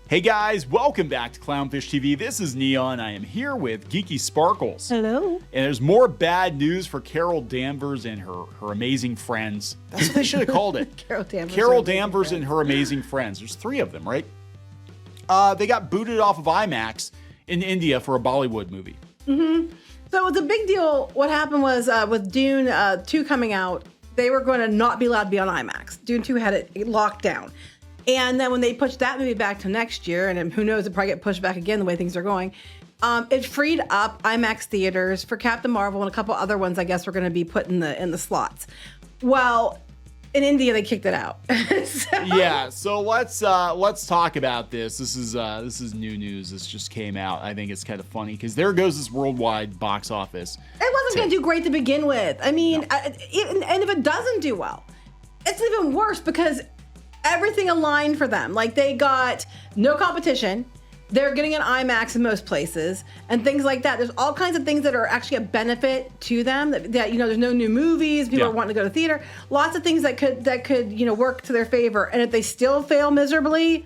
Hey guys, welcome back to Clownfish TV. This is Kneon. I am here with Geeky Sparkles. Hello. And there's more bad news for Carol Danvers and her amazing friends. That's what they should have called it. Carol Danvers and her amazing friends. There's 3 of them, right? They got booted off of Imax in India for a Bollywood movie. Mm-hmm. So it was a big deal. What happened was with Dune 2 coming out, they were going to not be allowed to be on IMAX. Dune 2 had it locked down. And then when they pushed that movie back to next year, and who knows, it'll probably get pushed back again the way things are going, it freed up IMAX theaters for Captain Marvel and a couple other ones I guess were going to be put in the slots. Well, in India, they kicked it out. Yeah, so let's talk about this. This is new news. This just came out. I think it's kind of funny because there goes this worldwide box office. It wasn't going to do great to begin with. I mean, no. And if it doesn't do well, it's even worse because everything aligned for them. Like they got no competition. They're getting an IMAX in most places and things like that. There's all kinds of things that are actually a benefit to them that you know, there's no new movies. People are wanting to go to theater. Lots of things that could, you know, work to their favor. And if they still fail miserably,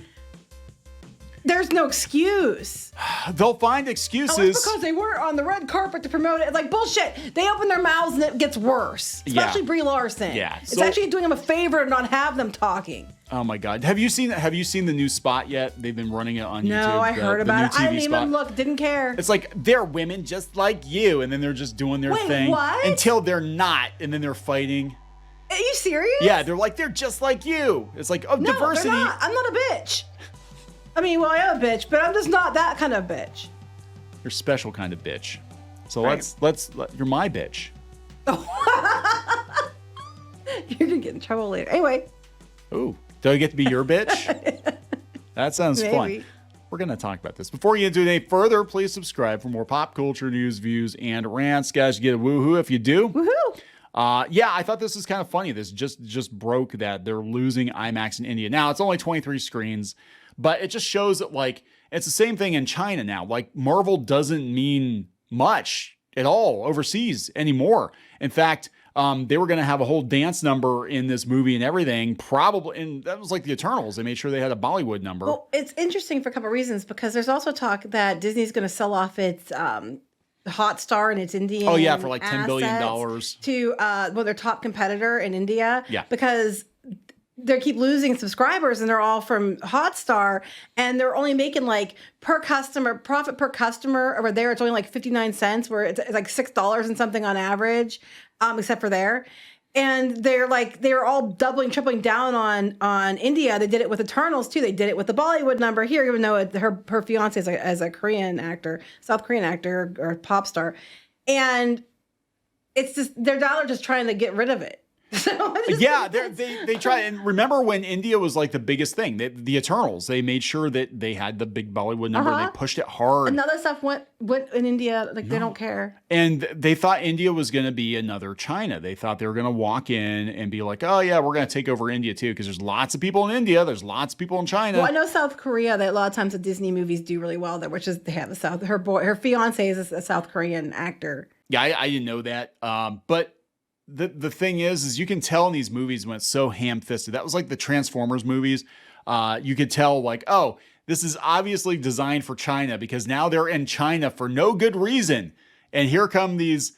there's no excuse. They'll find excuses. Oh, it's because they weren't on the red carpet to promote it. It's like bullshit. They open their mouths and it gets worse. Especially Brie Larson. Yeah. It's actually doing them a favor to not have them talking. Oh my God. Have you seen the new spot yet? They've been running it on YouTube. No, I heard about it. I didn't even look, didn't care. It's like they're women just like you, and then they're just doing their thing. What? Until they're not, and then they're fighting. Are you serious? Yeah, they're like, they're just like you. It's like, oh, no, diversity. They're not. I'm not a bitch. I mean, well, I am a bitch, but I'm just not that kind of bitch. You're a special kind of bitch. So right. you're my bitch. Oh. You're gonna get in trouble later. Anyway. Ooh, do I get to be your bitch? That sounds fun. We're gonna talk about this. Before you get into it any further, please subscribe for more pop culture news, views, and rants. Guys, you get a woohoo if you do. Woohoo! Yeah, I thought this was kind of funny. This just broke that they're losing IMAX in India. Now, it's only 23 screens. But it just shows that, like, it's the same thing in China now. Like, Marvel doesn't mean much at all overseas anymore. In fact, they were going to have a whole dance number in this movie and everything, probably. And that was like the Eternals. They made sure they had a Bollywood number. Well, it's interesting for a couple of reasons because there's also talk that Disney's going to sell off its Hotstar and its Indian for like $10 billion to their top competitor in India. Yeah. Because they keep losing subscribers and they're all from Hotstar and they're only making like profit per customer over there. It's only like 59 cents where it's like $6 and something on average, except for there. And they're all doubling, tripling down on India. They did it with Eternals too. They did it with the Bollywood number here, even though her fiance is as a Korean actor, South Korean actor or pop star. And it's just, they're just trying to get rid of it. Yeah, they try. And remember when India was like the biggest thing, the Eternals, they made sure that they had the big Bollywood number. They pushed it hard. Another stuff went in India, like they don't care. And they thought India was going to be another China. They thought they were going to walk in and be like, oh yeah, we're going to take over India too. Because there's lots of people in India. There's lots of people in China. Well, I know South Korea, that a lot of times the Disney movies do really well there, which is they have her fiance is a South Korean actor. Yeah, I didn't know that. But the thing is you can tell in these movies when it's so ham-fisted. That was like the Transformers movies. You could tell like, oh, this is obviously designed for China because now they're in China for no good reason. And here come these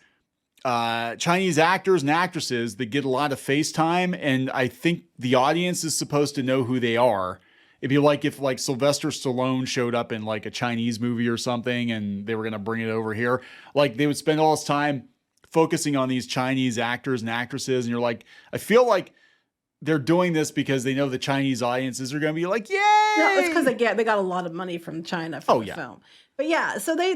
Chinese actors and actresses that get a lot of face time. And I think the audience is supposed to know who they are. It'd be like if like Sylvester Stallone showed up in like a Chinese movie or something and they were going to bring it over here. Like they would spend all this time focusing on these Chinese actors and actresses. And you're like, I feel like they're doing this because they know the Chinese audiences are going to be like, yay! No, it's because they got a lot of money from China for the film. But yeah, so they're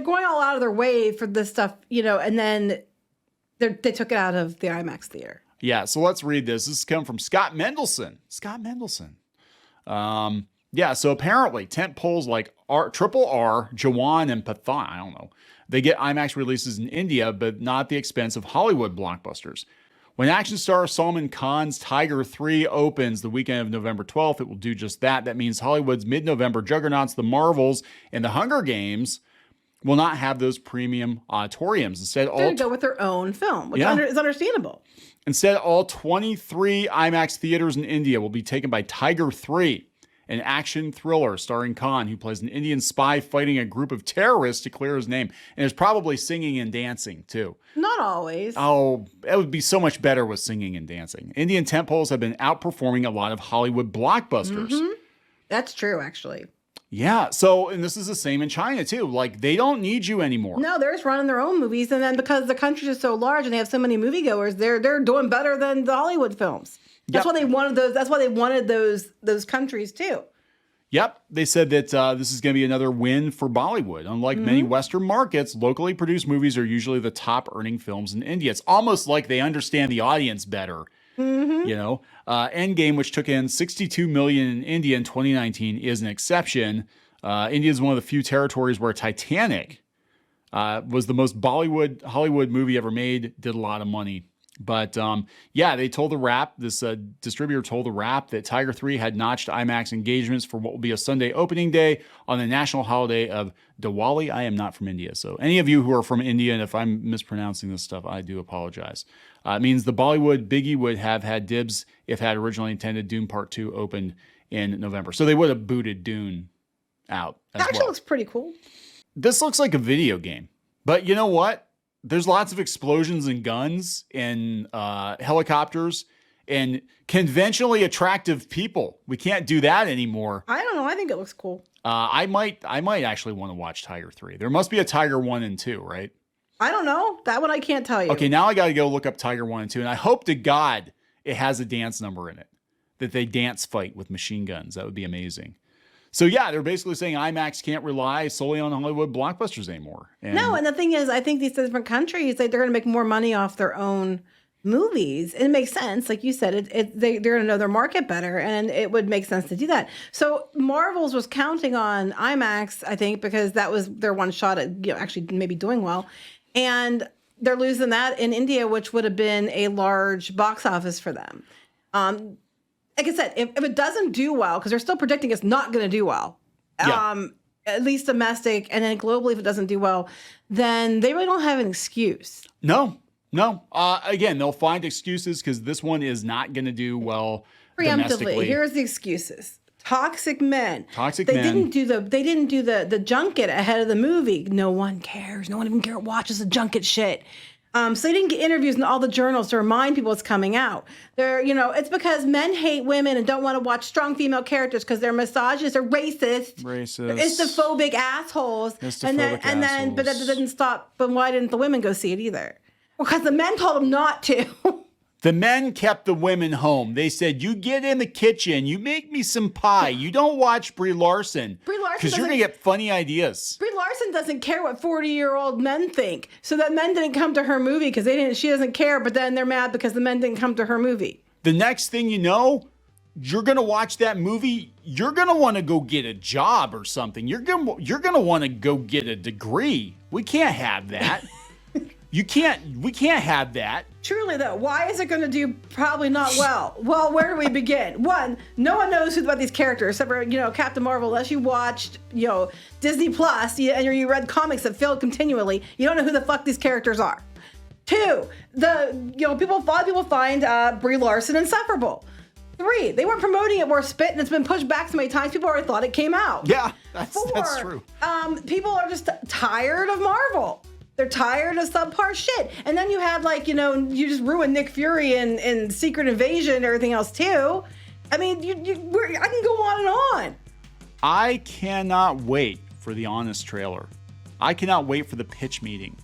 going all out of their way for this stuff, you know, and then they took it out of the IMAX theater. Yeah, so let's read this. This is coming from Scott Mendelson. So apparently tent poles like Triple R, Jawan, and Pathan, I don't know, they get IMAX releases in India, but not at the expense of Hollywood blockbusters. When action star Salman Khan's Tiger 3 opens the weekend of November 12th, it will do just that. That means Hollywood's mid-November juggernauts, The Marvels, and The Hunger Games will not have those premium auditoriums. Instead, they're going to go with their own film, which is understandable. Instead, all 23 IMAX theaters in India will be taken by Tiger 3. an action thriller starring Khan, who plays an Indian spy fighting a group of terrorists to clear his name. And there's probably singing and dancing, too. Not always. Oh, it would be so much better with singing and dancing. Indian tentpoles have been outperforming a lot of Hollywood blockbusters. That's true, actually. Yeah. So, and this is the same in China, too. Like, they don't need you anymore. No, they're just running their own movies. And then because the countries are so large and they have so many moviegoers, they're doing better than the Hollywood films. That's why they wanted those. That's why they wanted those countries, too. Yep. They said that this is going to be another win for Bollywood. Unlike many Western markets, locally produced movies are usually the top earning films in India. It's almost like they understand the audience better. You know, Endgame, which took in 62 million in India in 2019, is an exception. India is one of the few territories where Titanic was the most Hollywood movie ever made, did a lot of money. But yeah, they told the Wrap, this distributor told the Wrap that Tiger 3 had notched IMAX engagements for what will be a Sunday opening day on the national holiday of Diwali. I am not from India, so any of you who are from India, and if I'm mispronouncing this stuff, I do apologize. It means the Bollywood biggie would have had dibs if had originally intended Dune Part 2 opened in November. So they would have booted Dune out as well. Actually looks pretty cool. This looks like a video game. But you know what? There's lots of explosions and guns and helicopters and conventionally attractive people. We can't do that anymore. I don't know. I think it looks cool. I might actually want to watch Tiger 3. There must be a Tiger 1 and 2, right? I don't know. That one I can't tell you. Okay, now I got to go look up Tiger 1 and 2. And I hope to God it has a dance number in it, that they dance fight with machine guns. That would be amazing. So yeah, they're basically saying IMAX can't rely solely on Hollywood blockbusters anymore. And the thing is, I think these different countries, like, they're going to make more money off their own movies. And it makes sense. Like you said, they're going to know their market better, and it would make sense to do that. So Marvel's was counting on IMAX, I think, because that was their one shot at actually maybe doing well. And they're losing that in India, which would have been a large box office for them. Like I said, if it doesn't do well, because they're still predicting it's not going to do well, at least domestic, and then globally, if it doesn't do well, then they really don't have an excuse. No. Again, they'll find excuses because this one is not going to do well domestically. Here's the excuses. Toxic men. They didn't do the junket ahead of the movie. No one cares. No one even watches the junket shit. So they didn't get interviews in all the journals to remind people it's coming out. It's because men hate women and don't want to watch strong female characters because they're misogynist or racist. Istophobic assholes. But that didn't stop. But why didn't the women go see it either? Because the men told them not to. The men kept the women home. They said, you get in the kitchen, you make me some pie. You don't watch Brie Larson. Because you're going to get funny ideas. Brie Larson doesn't care what 40-year-old men think. So that men didn't come to her movie because she doesn't care, but then they're mad because the men didn't come to her movie. The next thing you know, you're going to watch that movie. You're going to want to go get a job or something. You're going to want to go get a degree. We can't have that. We can't have that. Truly, though, why is it going to do probably not well? Well, where do we begin? One, no one knows who about these characters except for, Captain Marvel, unless you watched, Disney Plus and you read comics that failed continually. You don't know who the fuck these characters are. Two, a lot of people find Brie Larson insufferable. Three, they weren't promoting it worth spit, and it's been pushed back so many times, people already thought it came out. Yeah, that's true. People are just tired of Marvel. They're tired of subpar shit. And then you had you just ruined Nick Fury and Secret Invasion and everything else too. I mean, I can go on and on. I cannot wait for the honest trailer. I cannot wait for the pitch meeting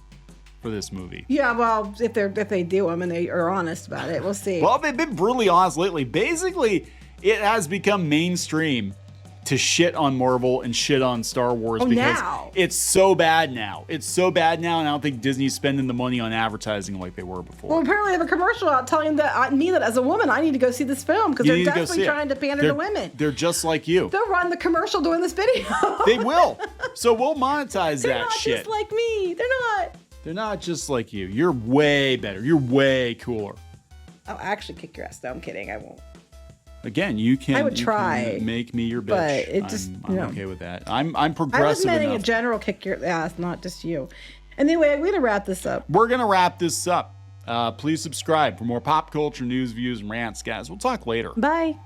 for this movie. Yeah, well, if they do them and they are honest about it, we'll see. Well, they've been brutally honest lately. Basically, it has become mainstream to shit on Marvel and shit on Star Wars because it's so bad now. It's so bad now, and I don't think Disney's spending the money on advertising like they were before. Well, apparently they have a commercial out telling me that as a woman, I need to go see this film because they're definitely trying to pander to women. They're just like you. They'll run the commercial doing this video. They will. So we'll monetize that shit. They're not just like me. They're not. They're not just like you. You're way better. You're way cooler. I'll actually kick your ass. No, I'm kidding. I won't. Again, you can. I would try. Make me your bitch. But it just I'm okay with that. I'm progressive. I was meaning a general kick your ass, not just you. Anyway, we're gonna wrap this up. We're gonna wrap this up. Please subscribe for more pop culture news, views, and rants, guys. We'll talk later. Bye.